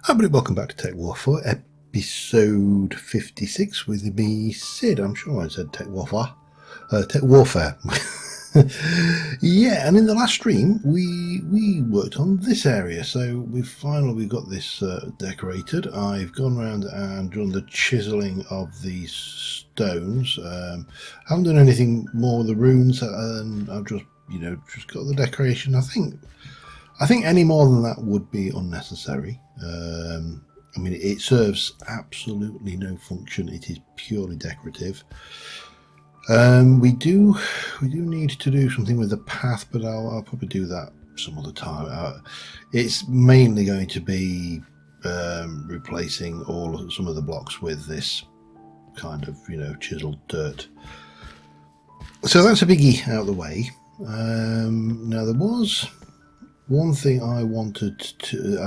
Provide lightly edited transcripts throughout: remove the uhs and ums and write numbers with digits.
Hi everybody, welcome back to TekWarfare, episode 56 with me, Sid. I'm sure I said TekWarfare. TekWarfare. Yeah, and in the last stream we worked on this area, so we've got this decorated. I've gone around and done the chiseling of these stones. Haven't done anything more with the runes, and I've just got the decoration. I think any more than that would be unnecessary. I mean, it serves absolutely no function. It is purely decorative. We do need to do something with the path, but I'll probably do that some other time. It's mainly going to be replacing some of the blocks with this kind of chiseled dirt. So that's a biggie out of the way. Now there was one thing I've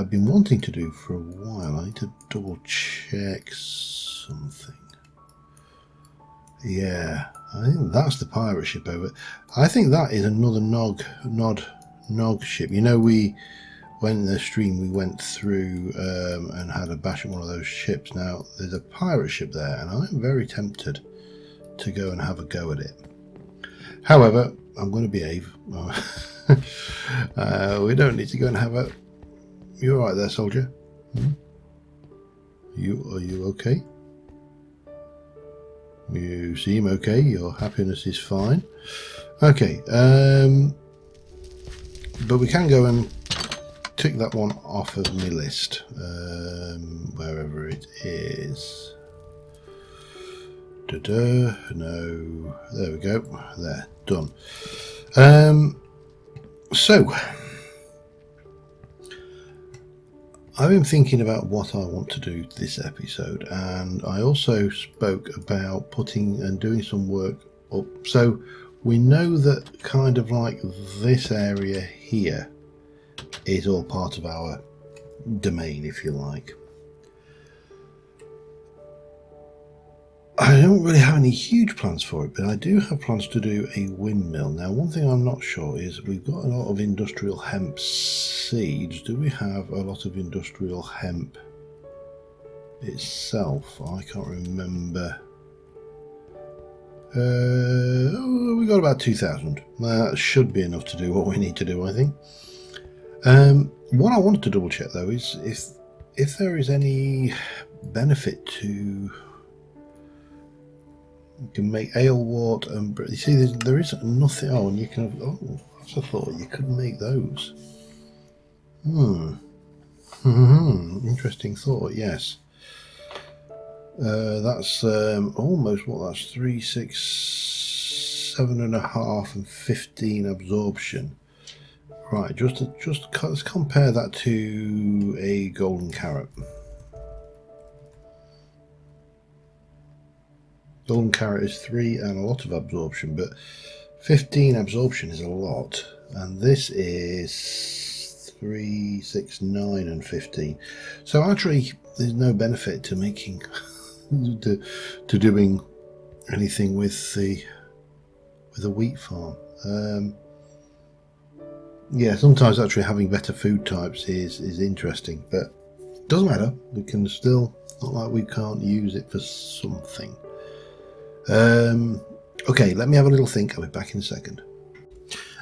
been wanting to do for a while. I need to double check something. Yeah, I think that's the pirate ship over. I think that is another Nog ship. You know, we went in the stream, we went through and had a bash at one of those ships. Now there's a pirate ship there, and I'm very tempted to go and have a go at it. However, I'm going to behave. We don't need to go and have a... You all right there, soldier? Are you okay? You seem okay. Your happiness is fine. Okay, but we can go and tick that one off of my list, wherever it is. No, there we go. There, done. So, I've been thinking about what I want to do this episode, and I also spoke about putting and doing some work up. So we know that kind of like this area here is all part of our domain, if you like. I don't really have any huge plans for it, but I do have plans to do a windmill. Now, one thing I'm not sure is we've got a lot of industrial hemp seeds. Do we have a lot of industrial hemp itself? I can't remember. We got about 2,000. That should be enough to do what we need to do, I think. What I wanted to double check though is if there is any benefit to... You can make ale wort and you see there is nothing. Oh, and you can. Oh, that's a thought. You could make those. Interesting thought. Yes. That's almost what? That's 3, 6, 7.5, and 15 absorption. Right. Let's compare that to a golden carrot. Golden carrot is 3 and a lot of absorption, but 15 absorption is a lot, and this is 3, 6, 9, and 15. So actually, there's no benefit to making to doing anything with a wheat farm. Yeah, sometimes actually having better food types is interesting, but it doesn't matter. We can still, not like we can't use it for something. Okay, let me have a little think. I'll be back in a second.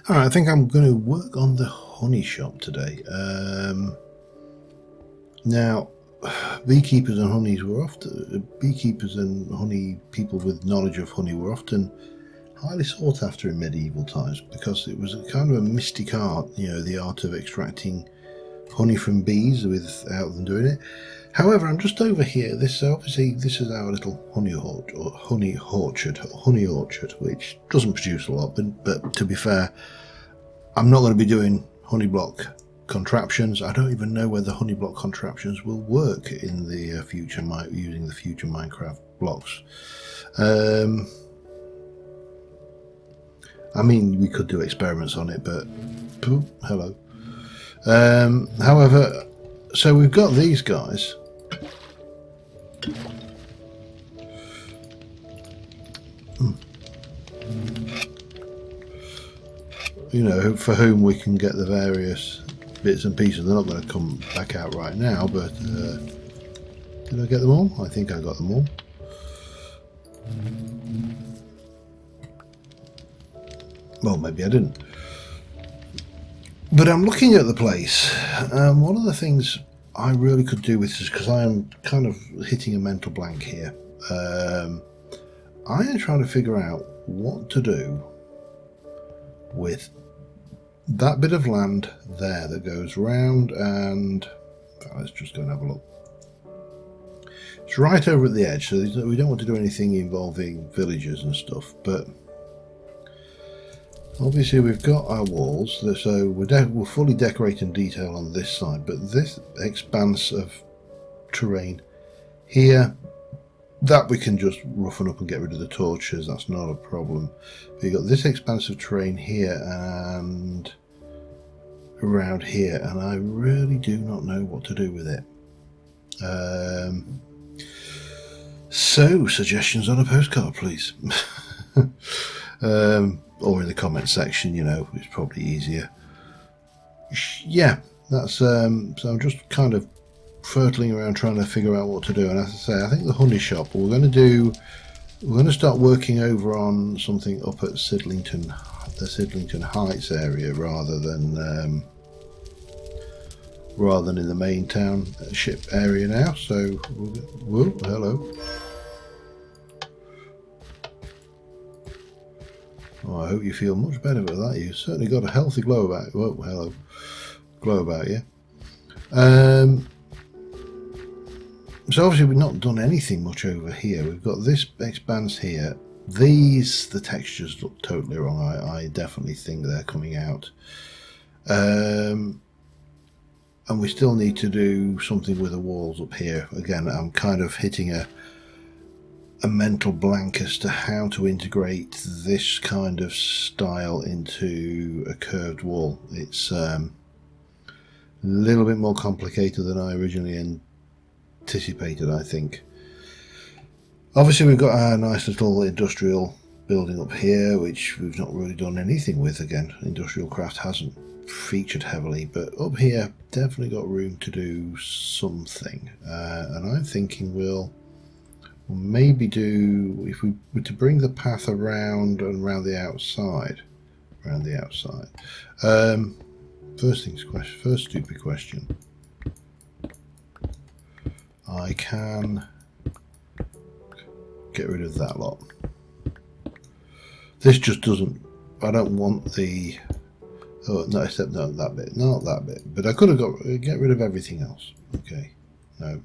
Alright, I think I'm going to work on the honey shop today. Now, beekeepers and honey people with knowledge of honey were often highly sought after in medieval times because it was a kind of a mystic art, the art of extracting honey from bees without them doing it. However, I'm just over here. This is our little honey orchard, which doesn't produce a lot. But to be fair, I'm not going to be doing honey block contraptions. I don't even know whether honey block contraptions will work in the future, using the future Minecraft blocks. I mean, we could do experiments on it, but hello. However, so we've got these guys. For whom we can get the various bits and pieces. They're not going to come back out right now, but did I get them all? I think I got them all. Well, maybe I didn't. But I'm looking at the place. One of the things I really could do with this, because I am kind of hitting a mental blank here. I am trying to figure out what to do with that bit of land there that goes round, and let's just go and have a look. It's right over at the edge, so we don't want to do anything involving villagers and stuff, but obviously we've got our walls, so we're fully decorating detail on this side, but this expanse of terrain here, that we can just roughen up and get rid of the torches, that's not a problem. But you've got this expanse of terrain here and around here, and I really do not know what to do with it. So, suggestions on a postcard, please. Or in the comment section, you know, it's probably easier. Yeah, that's so I'm just kind of fertling around trying to figure out what to do. And as I say, I think the honey shop, we're going to start working over on something up at Sidlington, the Sidlington Heights area, rather than in the main town ship area now. So, whoa, hello. Oh, I hope you feel much better with that. You've certainly got a healthy glow about you. Whoa, hello. Glow about you. So obviously we've not done anything much over here. We've got this expanse here. The textures look totally wrong. I definitely think they're coming out. And we still need to do something with the walls up here. Again, I'm kind of hitting a mental blank as to how to integrate this kind of style into a curved wall. It's a little bit more complicated than I originally anticipated, I think. Obviously we've got our nice little industrial building up here, which we've not really done anything with. Again, industrial craft hasn't featured heavily, but up here definitely got room to do something, and I'm thinking we'll maybe do, if we were to bring the path around and around the outside. First stupid question. I can get rid of that lot. This just doesn't, I don't want the, oh no, except not that bit, but I could have get rid of everything else. Okay, no.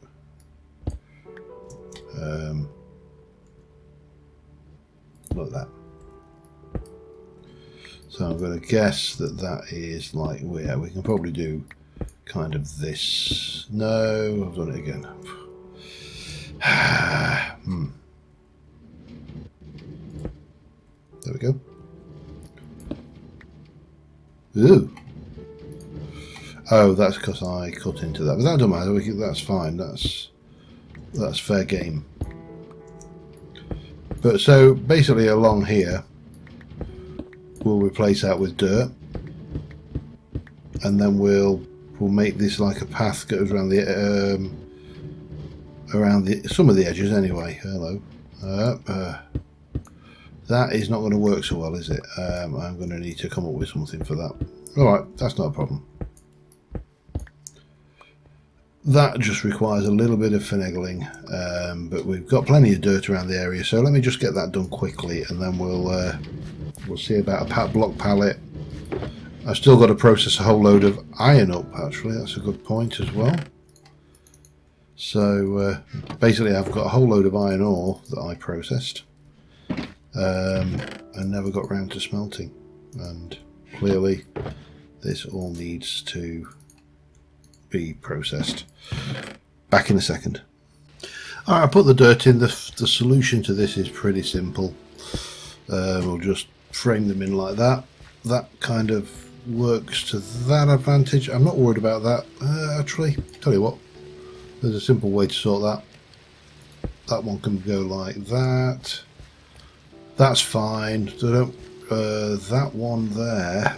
Like that. So I'm going to guess that is like, yeah, we can probably do kind of this. No, I've done it again. There we go. Ooh. Oh, that's because I cut into that, but that doesn't matter. That's fine. That's fair game. But so basically along here we'll replace that with dirt, and then we'll make this like a path that goes around the some of the edges anyway. Hello. That is not going to work so well, is it? I'm going to need to come up with something for that. Alright, that's not a problem. That just requires a little bit of finagling, but we've got plenty of dirt around the area, so let me just get that done quickly, and then we'll see about a block pallet. I've still got to process a whole load of iron up, actually. That's a good point as well. So basically I've got a whole load of iron ore that I processed and never got round to smelting, and clearly this all needs to be processed. Back in a second. Alright, I put the dirt in. The solution to this is pretty simple. We'll just frame them in like that. That kind of works to that advantage. I'm not worried about that. Actually, tell you what, there's a simple way to sort that. That one can go like that. That's fine. So don't that one there.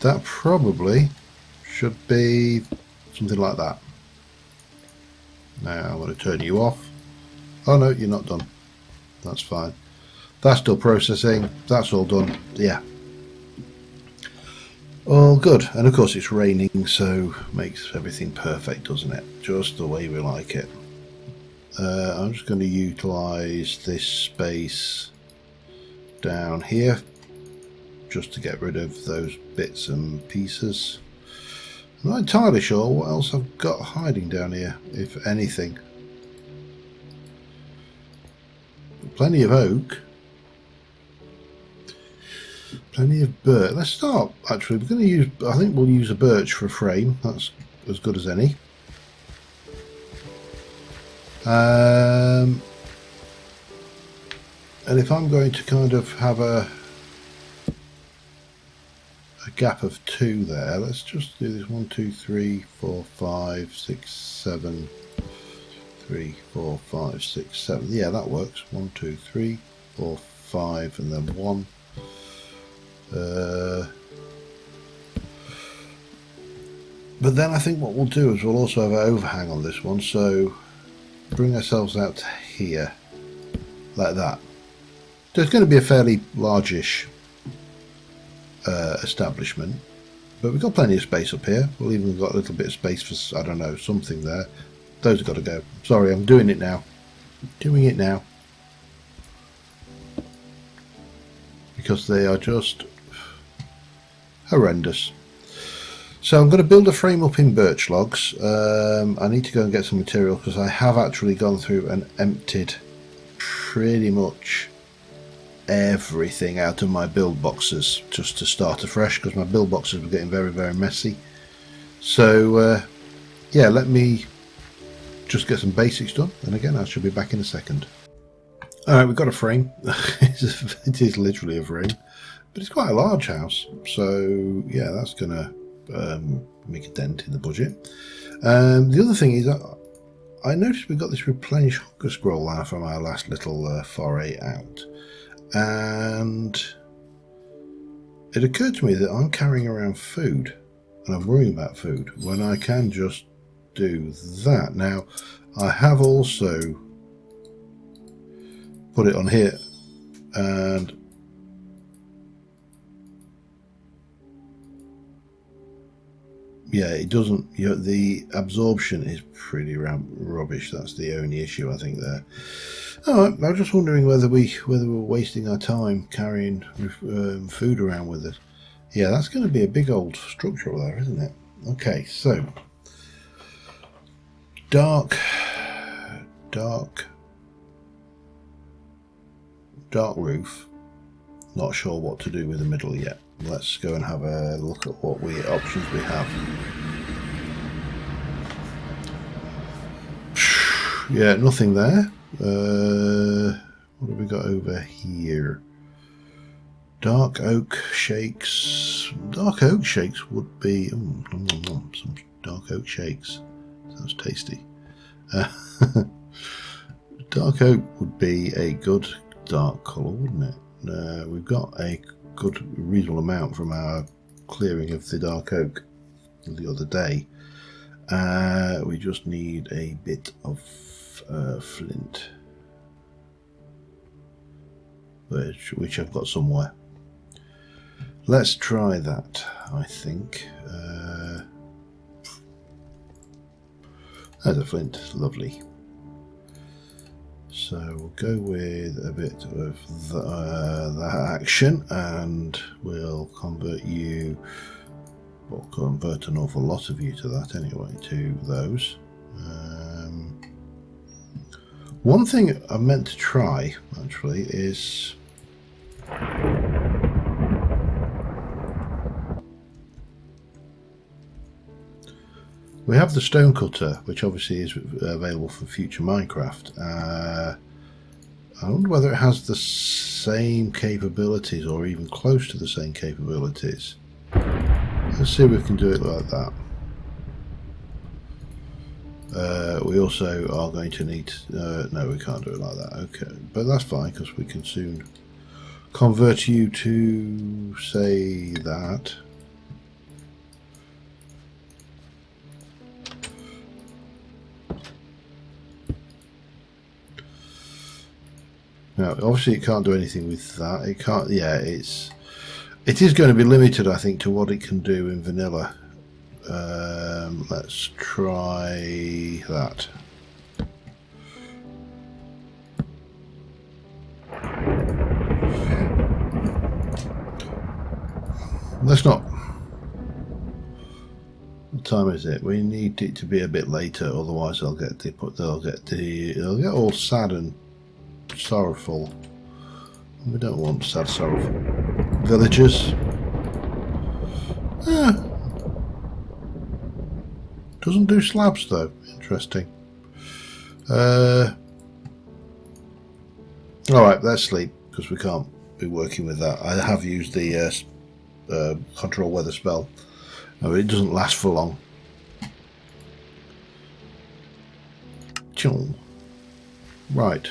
that probably should be something like that. Now I'm going to turn you off. Oh no, you're not done. That's fine. That's still processing. That's all done. Yeah. All good. And of course it's raining, so makes everything perfect, doesn't it? Just the way we like it. I'm just going to utilise this space down here just to get rid of those bits and pieces. I'm not entirely sure what else I've got hiding down here, if anything. Plenty of oak. Plenty of birch. Let's start, actually. We're going to use, I think we'll use a birch for a frame. That's as good as any. And if I'm going to kind of have a gap of 2 there, let's just do this 1, 2, 3, 4, 5, 6, 7, 3, 4, 5, 6, 7. Yeah, that works. 1, 2, 3, 4, 5, and then 1. But then I think what we'll do is we'll also have an overhang on this one, so bring ourselves out to here, like that. There's going to be a fairly largish establishment, but we've got plenty of space up here. We'll even got a little bit of space for, I don't know, something there. Those have got to go. Sorry, I'm doing it now. Doing it now. Because they are just horrendous. So I'm going to build a frame up in birch logs. I need to go and get some material because I have actually gone through and emptied pretty much everything out of my build boxes just to start afresh, because my build boxes were getting very, very messy. So yeah, let me just get some basics done, and again I should be back in a second. Alright, we've got a frame. It is literally a frame, but it's quite a large house, so yeah, that's gonna make a dent in the budget. The other thing is I noticed we got this replenish hunger scroll now from our last little foray out, and it occurred to me that I'm carrying around food and I'm worrying about food when I can just do that. Now I have also put it on here, and yeah, it doesn't, you know, the absorption is pretty rubbish. That's the only issue I think there. Alright, I was just wondering whether we're wasting our time carrying food around with us. Yeah, that's going to be a big old structure there, isn't it? Okay, so dark roof. Not sure what to do with the middle yet. Let's go and have a look at what options we have. Yeah, nothing there. What have we got over here? Dark oak shakes. Dark oak shakes would be some dark oak shakes. Sounds tasty. Dark oak would be a good dark colour, wouldn't it? We've got a good reasonable amount from our clearing of the dark oak the other day. We just need a bit of flint, which I've got somewhere. Let's try that, I think. There's a flint, lovely. So we'll go with a bit of that action, and we'll convert you, or convert an awful lot of you to that anyway, to those. One thing I meant to try actually is we have the stone cutter, which obviously is available for future Minecraft. I wonder whether it has the same capabilities or even close to the same capabilities. Let's see if we can do it like that. We also are going to need, no, we can't do it like that. Okay, but that's fine because we can soon convert you to say that. Now, obviously, it can't do anything with that. It can't. Yeah, it is going to be limited, I think, to what it can do in vanilla. Let's try that. Let's not. What time is it? We need it to be a bit later, otherwise they'll get all sad and sorrowful. We don't want sad, sorrowful villagers. Doesn't do slabs though. Interesting. All right, let's sleep because we can't be working with that. I have used the control weather spell. No, it doesn't last for long. Right.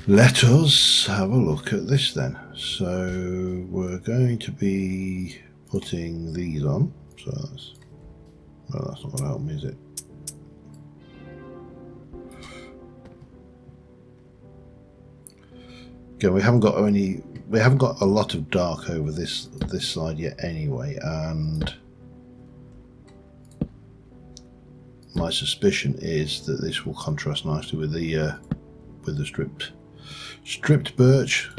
Let us have a look at this then. So we're going to be putting these on. So that's, well, that's not going to help me, is it? Again, we haven't got a lot of dark over this side yet anyway, and my suspicion is that this will contrast nicely with the stripped birch.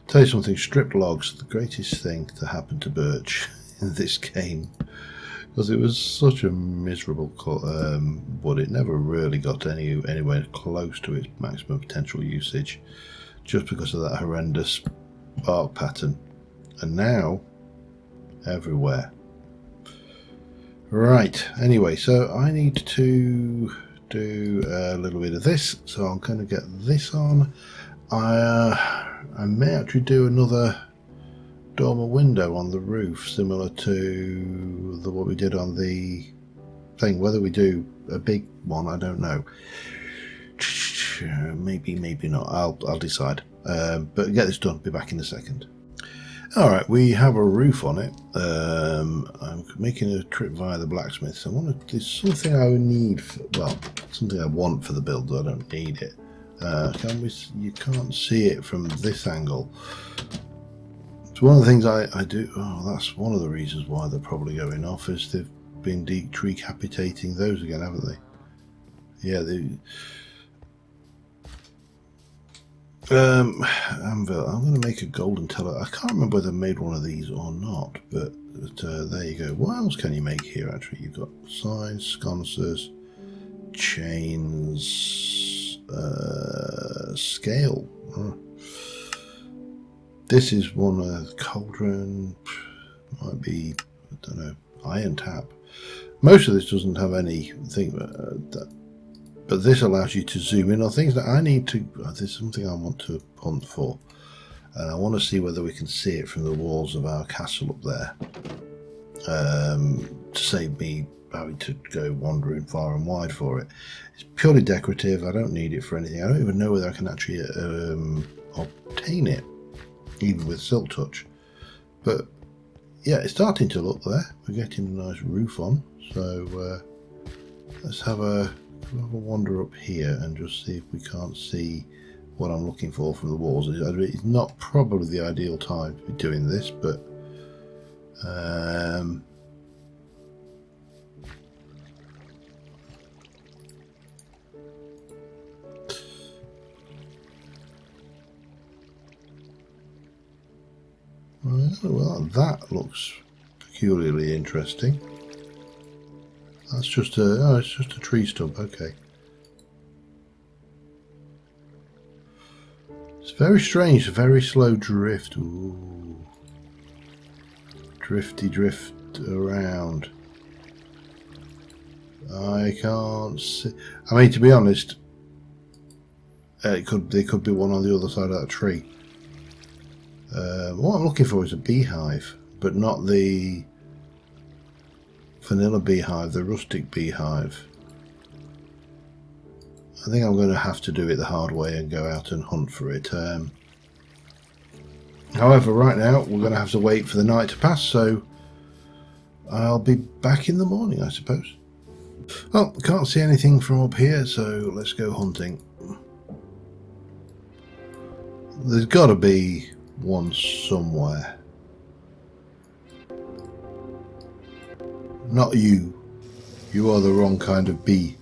Tell you something, stripped logs, the greatest thing to happen to birch in this game, because it was such a miserable wood. It never really got anywhere close to its maximum potential usage, just because of that horrendous bark pattern. And now, everywhere. Right, anyway, so I need to do a little bit of this, so I'm going to get this on. I may actually do another dormer window on the roof, similar to what we did on the thing. Whether we do a big one, I don't know. Maybe not. I'll decide. But get this done. Be back in a second. All right, we have a roof on it. I'm making a trip via the blacksmith. So I want to do something I need. Something I want for the build. I don't need it. You can't see it from this angle. So one of the things I do. Oh, that's one of the reasons why they're probably going off, is they've been decapitating those again, haven't they? Yeah, Anvil. I'm going to make a golden teller. I can't remember whether I made one of these or not, but there you go. What else can you make here? Actually, you've got signs, sconces, chains, scale. This is one cauldron. Might be, I don't know, iron tap. Most of this doesn't have anything. But this allows you to zoom in on things that I need to. This is something I want to hunt for, and I want to see whether we can see it from the walls of our castle up there, to save me having to go wandering far and wide for it. It's purely decorative. I don't need it for anything. I don't even know whether I can actually obtain it, even with Silk Touch. But yeah, it's starting to look there. We're getting a nice roof on, so let's have a wander up here and just see if we can't see what I'm looking for from the walls. It's not probably the ideal time to be doing this, but well, that looks peculiarly interesting. That's just it's just a tree stump. Okay. It's very strange. Very slow drift. Ooh. Drifty drift around. I can't see. I mean, to be honest, there could be one on the other side of that tree. What I'm looking for is a beehive, but not the vanilla beehive, the rustic beehive. I think I'm going to have to do it the hard way and go out and hunt for it. However, right now we're going to have to wait for the night to pass, so I'll be back in the morning, I suppose. Oh, can't see anything from up here, so let's go hunting. There's got to be one somewhere. Not you. You are the wrong kind of bee.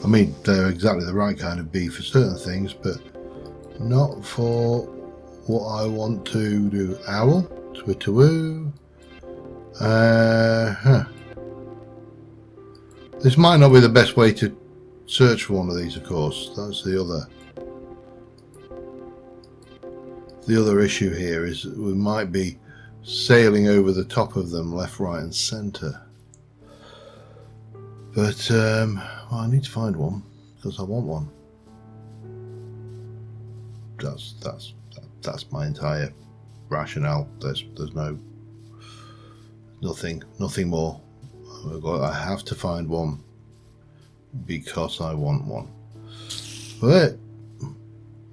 I mean, they're exactly the right kind of bee for certain things, but not for what I want to do. Owl? Twitteroo? This might not be the best way to search for one of these, of course. That's the other issue here, is that we might be sailing over the top of them left, right and centre. But well, I need to find one because I want one. That's my entire rationale. There's nothing more. I have to find one because I want one. But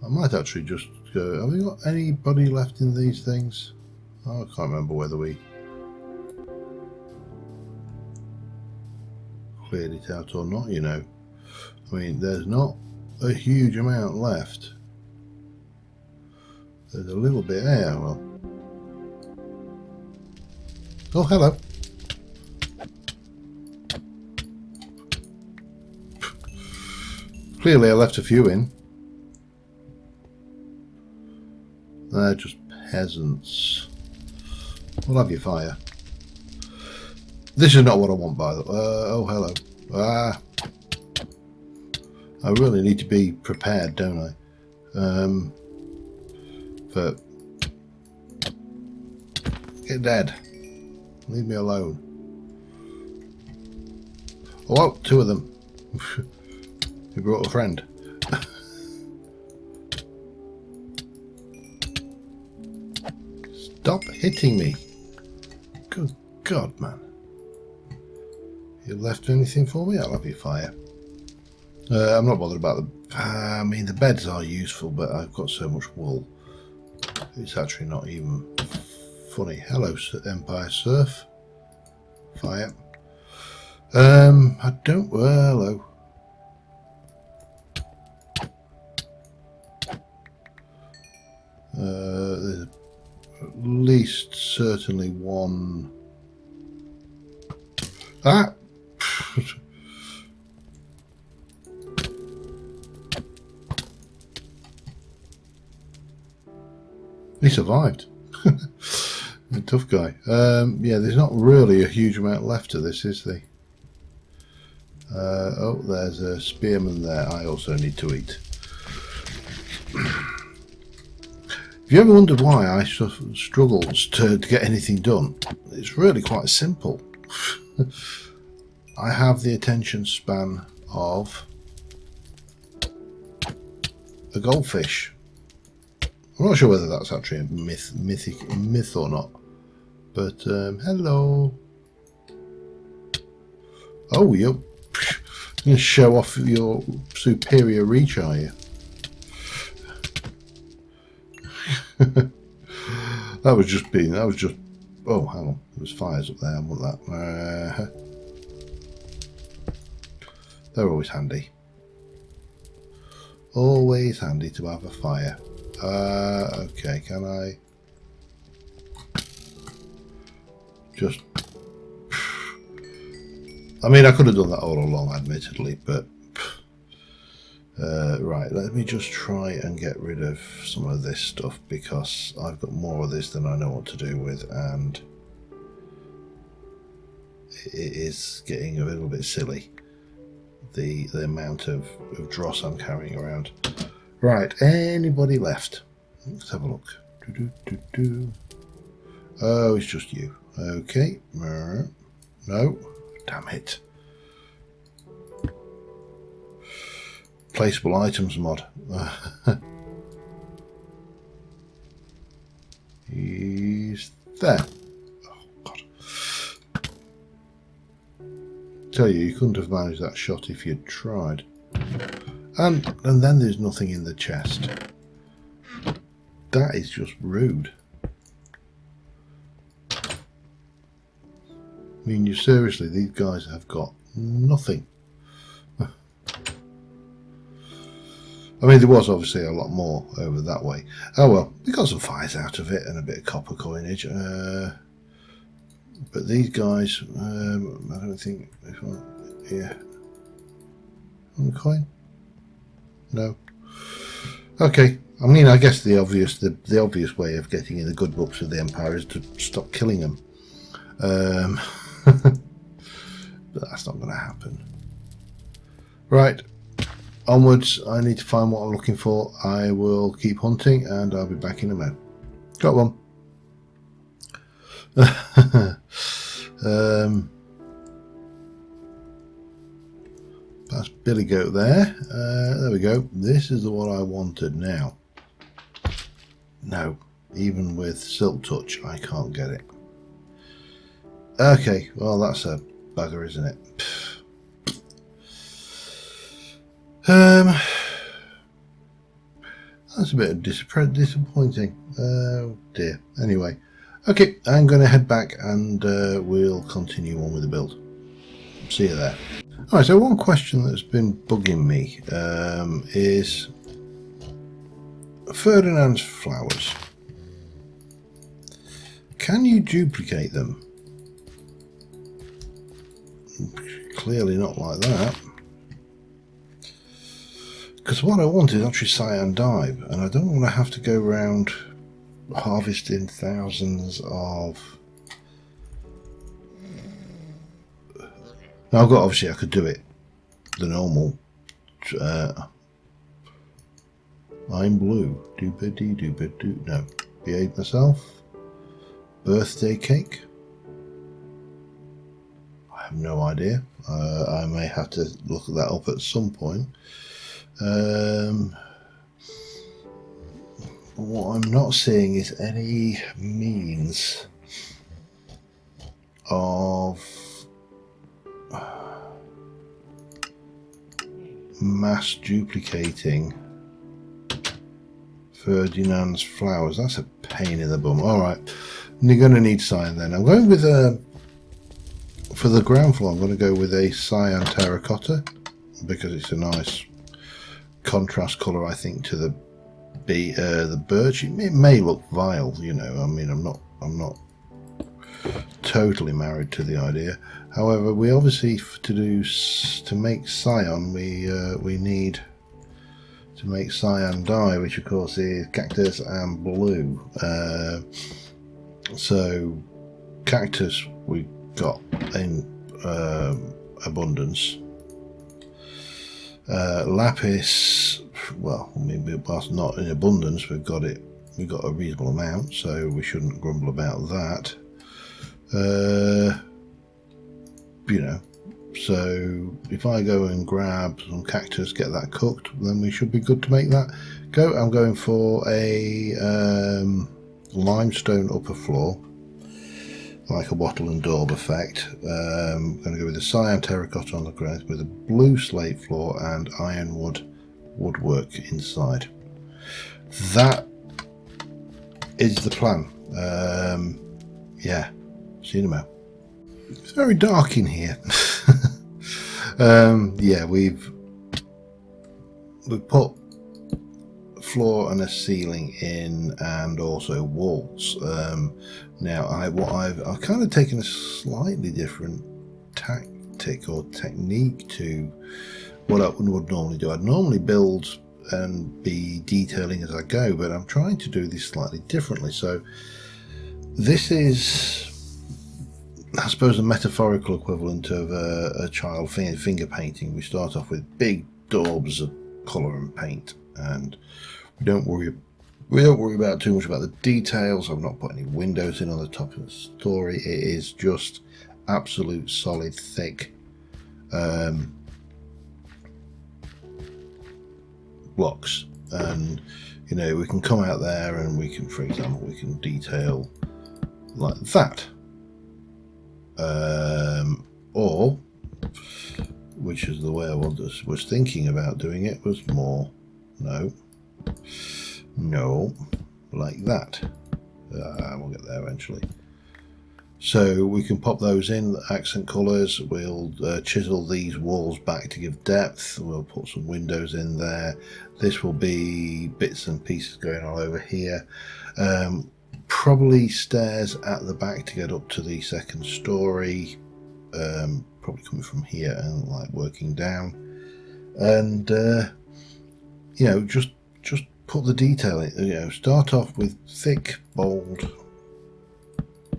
I might actually just go. Have we got anybody left in these things? Oh, I can't remember whether we cleared it out or not, you know. I mean, there's not a huge amount left. There's a little bit there. Well, oh, hello. Clearly I left a few in. They're just peasants. We'll have your fire. This is not what I want, by the way. Oh, hello. I really need to be prepared, don't I? But get dead. Leave me alone. Oh, two of them. You brought a friend. Stop hitting me. Good God, man. You left anything for me? I'll have your fire. I'm not bothered about the... I mean, the beds are useful, but I've got so much wool. It's actually not even funny. Hello, Empire Surf. Fire. I don't... Well, hello. There's at least certainly one... Ah! He survived. A tough guy. Yeah, there's not really a huge amount left of this, is there? Oh, there's a spearman there. I also need to eat. Have you ever wondered why I struggle to get anything done? It's really quite simple. I have the attention span of a goldfish. I'm not sure whether that's actually a myth or not. But hello. Oh, you're going to show off your superior reach, are you? That was just. Oh, hang on. There was fires up there. I want that. They're always handy. Always handy to have a fire. Okay, can I just... I mean, I could have done that all along, admittedly, but... right, let me just try and get rid of some of this stuff, because I've got more of this than I know what to do with, and it is getting a little bit silly, the amount of dross I'm carrying around. Right, anybody left? Let's have a look. Oh, it's just you. Okay. No. Damn it. Placeable items mod. He's there. Oh, God. Tell you couldn't have managed that shot if you'd tried. And then there's nothing in the chest. That is just rude. mean, you seriously, these guys have got nothing. I mean, there was obviously a lot more over that way. Oh well, we got some fires out of it and a bit of copper coinage. But these guys, I don't think. Yeah. On the coin? No. Okay. I mean, I guess the obvious way of getting in the good books of the Empire is to stop killing them. But that's not going to happen. Right. Onwards. I need to find what I'm looking for. I will keep hunting, and I'll be back in a minute. Got one. That's Billy Goat there. There we go. This is the one I wanted now. No, even with Silk Touch, I can't get it. Okay, well, that's a bugger, isn't it? That's a bit disappointing. Oh dear. Anyway, okay, I'm going to head back and we'll continue on with the build. See you there. Alright, so one question that's been bugging me is Ferdinand's flowers. Can you duplicate them? Clearly not like that. Because what I want is actually cyan dye, and I don't want to have to go around harvesting thousands of... Now I've got, obviously I could do it the normal. I'm blue. Doobity-doobity-doo. No. Behave myself. Birthday cake. I have no idea. I may have to look that up at some point. What I'm not seeing is any means of mass duplicating Ferdinand's flowers. That's a pain in the bum. Alright, you're going to need cyan then. I'm going with for the ground floor, I'm going to go with a cyan terracotta because it's a nice contrast colour, I think, to the birch. It may look vile, you know. I mean, I'm not totally married to the idea. However, we obviously to make cyan, we need to make cyan dye, which of course is cactus and blue. So cactus we got in abundance. Lapis, well, I mean, whilst not in abundance, we've got a reasonable amount, so we shouldn't grumble about that. You know, so if I go and grab some cactus, get that cooked, then we should be good to make that go. I'm going for a limestone upper floor, like a wattle and daub effect. I'm going to go with a cyan terracotta on the ground with a blue slate floor and ironwood woodwork inside. That is the plan. Yeah, see you in a moment. It's very dark in here. Yeah, we've put floor and a ceiling in, and also walls. Now I've kind of taken a slightly different tactic or technique to what I would normally do. I'd normally build and be detailing as I go, but I'm trying to do this slightly differently. So this is, I suppose, a metaphorical equivalent of a child finger painting. We start off with big daubs of colour and paint, and we don't worry about too much about the details. I've not put any windows in on the top of the story. It is just absolute solid thick blocks, and you know, we can come out there and we can, for example, we can detail like that, or, which is the way I was thinking about doing it, was more no, like that. We'll get there eventually. So we can pop those in, accent colours. We'll chisel these walls back to give depth. We'll put some windows in there. This will be bits and pieces going all over here. Probably stairs at the back to get up to the second story. Probably coming from here and like working down. And you know, just put the detail in. You know, start off with thick, bold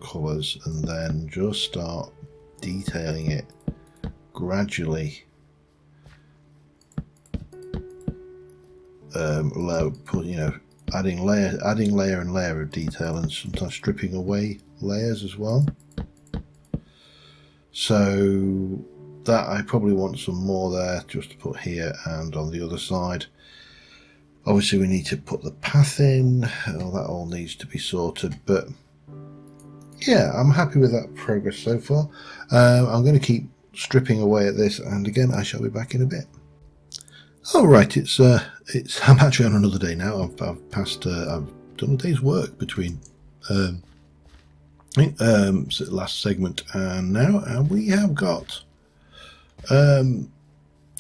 colours and then just start detailing it gradually. You know, adding layer and layer of detail, and sometimes stripping away layers as well. So that I probably want some more there just to put here and on the other side. Obviously we need to put the path in. That all needs to be sorted, but yeah, I'm happy with that progress so far. I'm going to keep stripping away at this, and again I shall be back in a bit. All right, I'm actually on another day now. I've done a day's work between last segment and now, and we have got a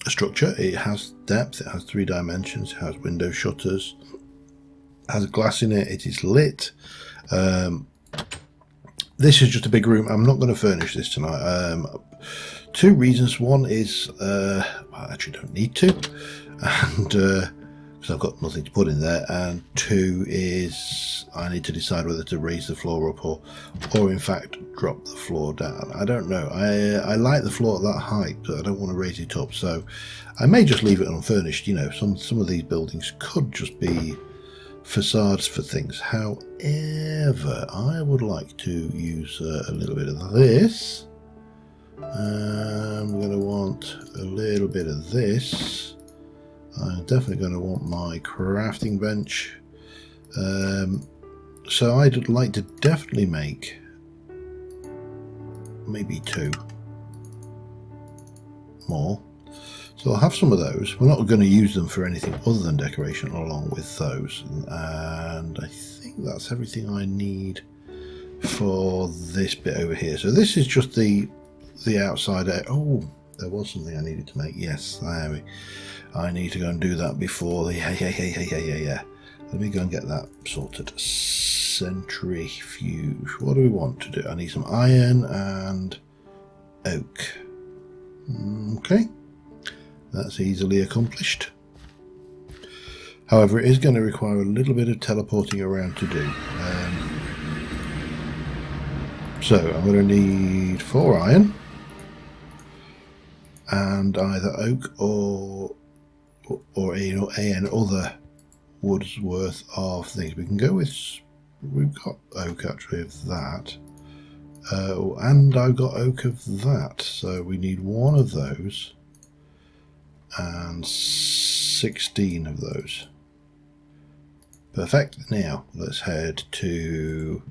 structure. It has depth, it has 3 dimensions, it has window shutters, it has glass in it, it is lit. This is just a big room. I'm not going to furnish this tonight. 2 reasons. One is I actually don't need to, and because I've got nothing to put in there, and 2 is I need to decide whether to raise the floor up or in fact drop the floor down. I don't know. I like the floor at that height, but I don't want to raise it up, so I may just leave it unfurnished. You know, some of these buildings could just be facades for things. However, I would like to use a little bit of this. I'm going to want a little bit of this. I'm definitely going to want my crafting bench. So I'd like to definitely make maybe 2 more. So I'll have some of those. We're not going to use them for anything other than decoration along with those. And I think that's everything I need for this bit over here. So this is just the outside air. Oh, there was something I needed to make. Yes, I need to go and do that before the yeah. Let me go and get that sorted. Centrifuge. What do we want to do? I need some iron and oak. Okay. That's easily accomplished. However, it is going to require a little bit of teleporting around to do. So I'm going to need 4 iron and either oak or an other wood's worth of things. We can go with. We've got oak actually of that, and I've got oak of that. So we need 1 of those. And 16 of those. Perfect. Now let's head to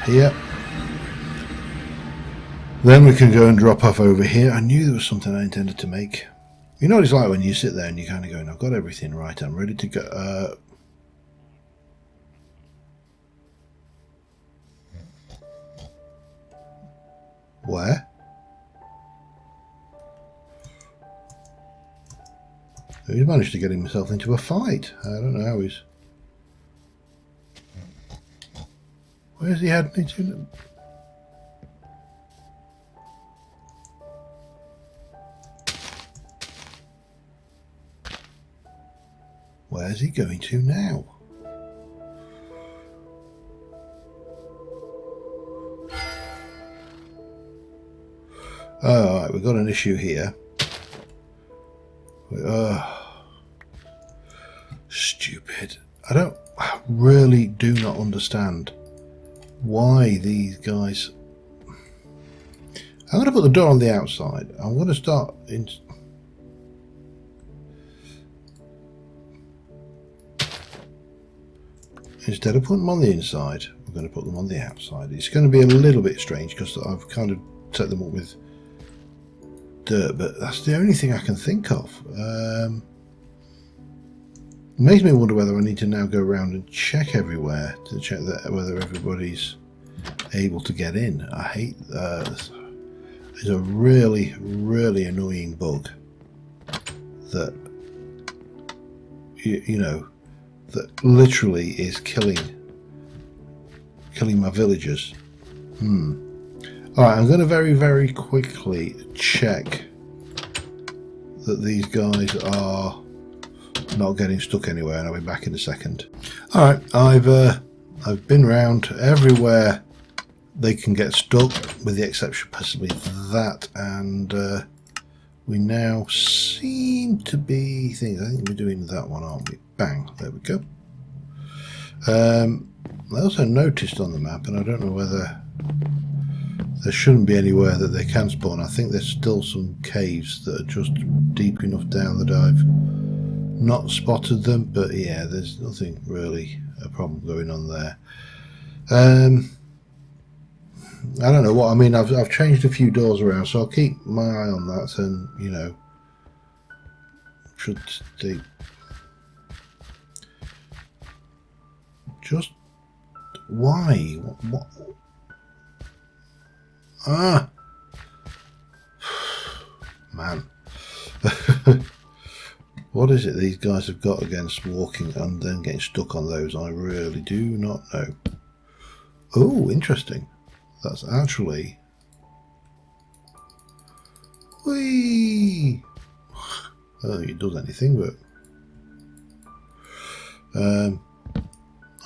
here. Then we can go and drop off over here. I knew there was something I intended to make. You know what it's like when you sit there and you kind of going, I've got everything right, I'm ready to go. Where? He's managed to get himself into a fight. I don't know how he's... Where's he had me to? Where's he going to now? Oh, right, we've got an issue here. Stupid. I really do not understand why these guys... I'm going to put the door on the outside. I'm going to start in... Instead of putting them on the inside, I'm going to put them on the outside. It's going to be a little bit strange because I've kind of set them up with dirt, but that's the only thing I can think of. Makes me wonder whether I need to now go around and check everywhere to check that whether everybody's able to get in. I hate that. It's a really, really annoying bug that you know, that literally is killing my villagers. Alright, I'm going to very, very quickly check that these guys are not getting stuck anywhere, and I'll be back in a second. Alright, I've been round everywhere they can get stuck, with the exception possibly that, and we now seem to be things. I think we're doing that one, aren't we? Bang, there we go. I also noticed on the map, and I don't know whether there shouldn't be anywhere that they can spawn. I think there's still some caves that are just deep enough down that I've not spotted them, but yeah, there's nothing really a problem going on there. I don't know what I mean. I've changed a few doors around, so I'll keep my eye on that, and you know, should stay. Just why? What? Ah, man. What is it these guys have got against walking and then getting stuck on those? I really do not know. Oh, interesting. That's actually... Whee! I don't think it does anything, but...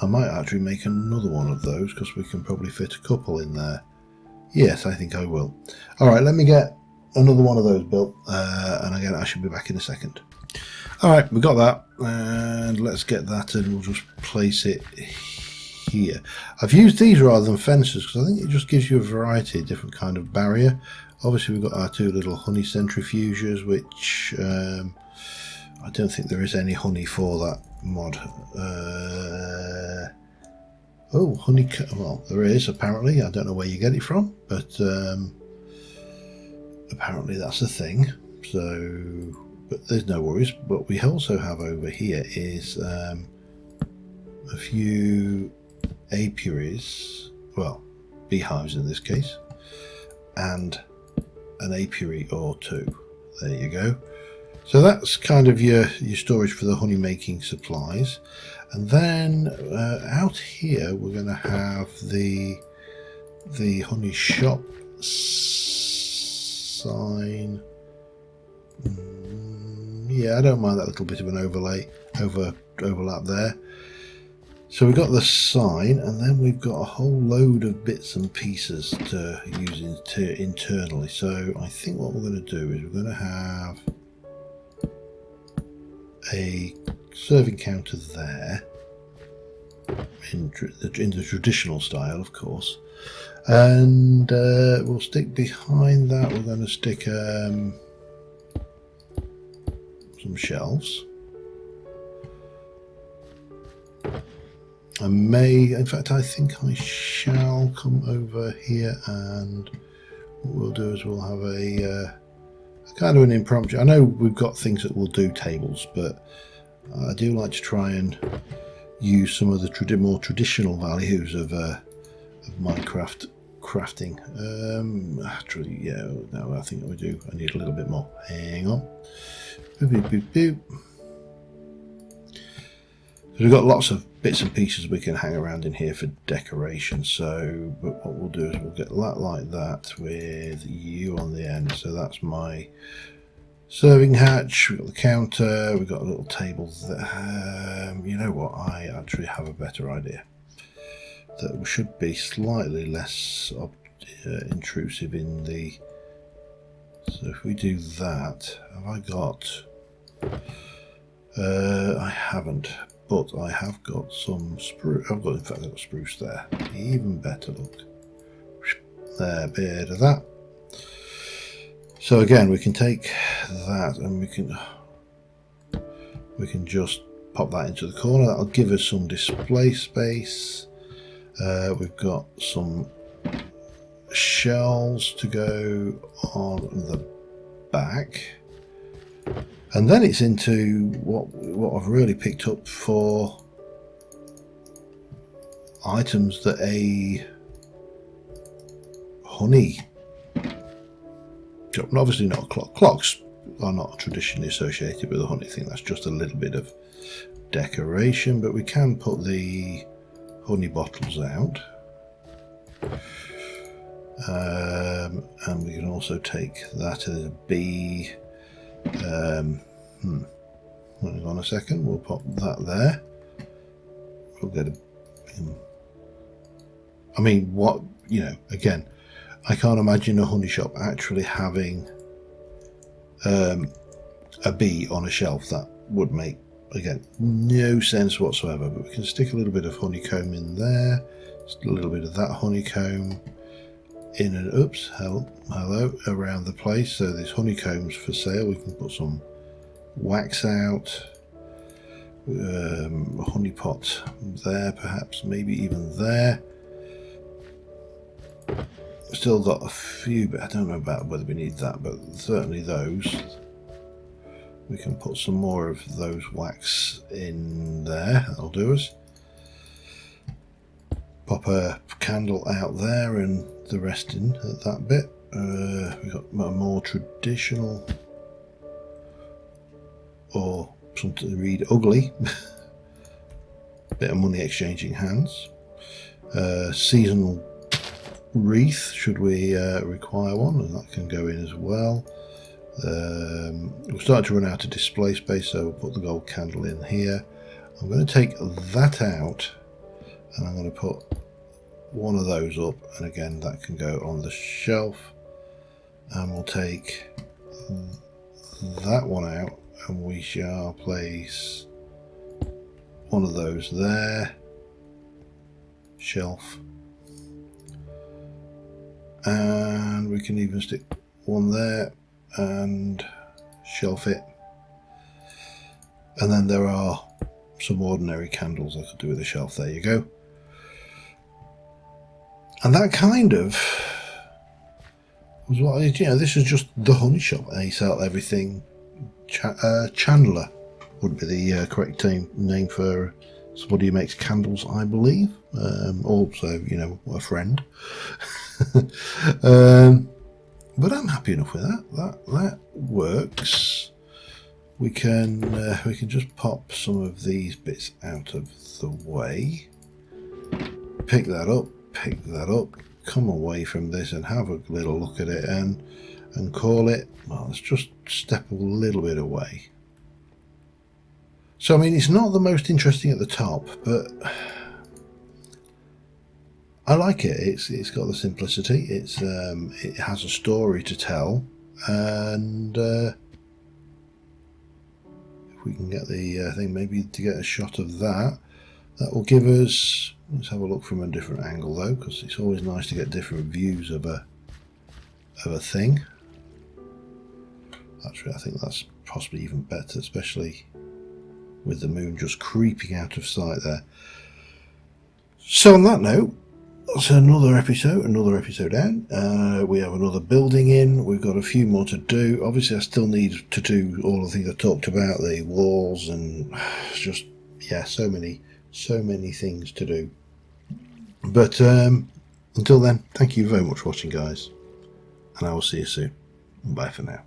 I might actually make another one of those, because we can probably fit a couple in there. Yes, I think I will. Alright, let me get another one of those built, and again, I should be back in a second. Alright, we got that, and let's get that, and we'll just place it here. I've used these rather than fences because I think it just gives you a variety of different kind of barrier. Obviously we've got our two little honey centrifuges, which I don't think there is any honey for that mod. Oh, honey, well, there is apparently. I don't know where you get it from, but apparently that's a thing. So, but there's no worries. What we also have over here is a few apiaries, well, beehives in this case, and an apiary or two. There you go. So that's kind of your storage for the honey making supplies. And then out here we're going to have the honey shop sign. Yeah, I don't mind that little bit of an overlap there. So we've got the sign, and then we've got a whole load of bits and pieces to use internally. So I think what we're going to do is we're going to have a serving counter there in the traditional style, of course, and we'll stick behind that. We're going to stick some shelves. I may, in fact, I think I shall come over here, and what we'll do is we'll have a kind of an impromptu. I know we've got things that will do tables, but I do like to try and use some of the more traditional values of Minecraft crafting. Actually, yeah, no, I think we do. I need a little bit more. Hang on. Boop, boop, boop, boop. We've got lots of bits and pieces we can hang around in here for decoration. So, but what we'll do is we'll get that like that with you on the end. So that's my serving hatch. We've got the counter. We've got a little table there. You know what? I actually have a better idea. That should be slightly less intrusive in the. So if we do that, have I got? I haven't. But I have got some spruce. In fact, I've got spruce there. Even better, look. There, bit of that. So again, we can take that and we can just pop that into the corner. That'll give us some display space. We've got some shelves to go on the back. And then it's into what I've really picked up for items that a honey shop, obviously not a clock. Clocks are not traditionally associated with a honey thing. That's just a little bit of decoration, but we can put the honey bottles out. And we can also take that as a bee. Hang on a second, we'll pop that there. We'll get a. I mean, what, you know, again, I can't imagine a honey shop actually having a bee on a shelf. That would make, again, no sense whatsoever. But we can stick a little bit of honeycomb in there, just a little bit of that honeycomb in and oops, hello, around the place. So this honeycomb's for sale. We can put some wax out, a honey pot there, perhaps, maybe even there. Still got a few, but I don't know about whether we need that, but certainly those. We can put some more of those wax in there. That'll do us. Pop a candle out there and the rest in at that bit. We've got a more traditional, or something to read ugly, bit of money exchanging hands. Seasonal wreath, should we require one, and that can go in as well. We're starting to run out of display space, so we'll put the gold candle in here. I'm going to take that out and I'm going to put one of those up, and again that can go on the shelf. And we'll take that one out and we shall place one of those there, shelf, and we can even stick one there and shelf it. And then there are some ordinary candles I could do with a shelf. There you go. And that kind of was what, you know, this is just the honey shop. They sell everything. Chandler would be the correct name for somebody who makes candles, I believe. Also, you know, a friend. But I'm happy enough with that. That works. We can just pop some of these bits out of the way. Pick that up, come away from this and have a little look at it and call it, well, let's just step a little bit away. So I mean, it's not the most interesting at the top, but I like it. It's got the simplicity. It has a story to tell, and if we can get the thing, maybe to get a shot of that, that will give us. Let's have a look from a different angle though, because it's always nice to get different views of a thing. Actually, I think that's possibly even better, especially with the moon just creeping out of sight there. So on that note, that's another episode down. We have another building in. We've got a few more to do. Obviously, I still need to do all the things I talked about, the walls, and just, yeah, so many things to do. But until then, thank you very much for watching, guys, and I will see you soon. Bye for now.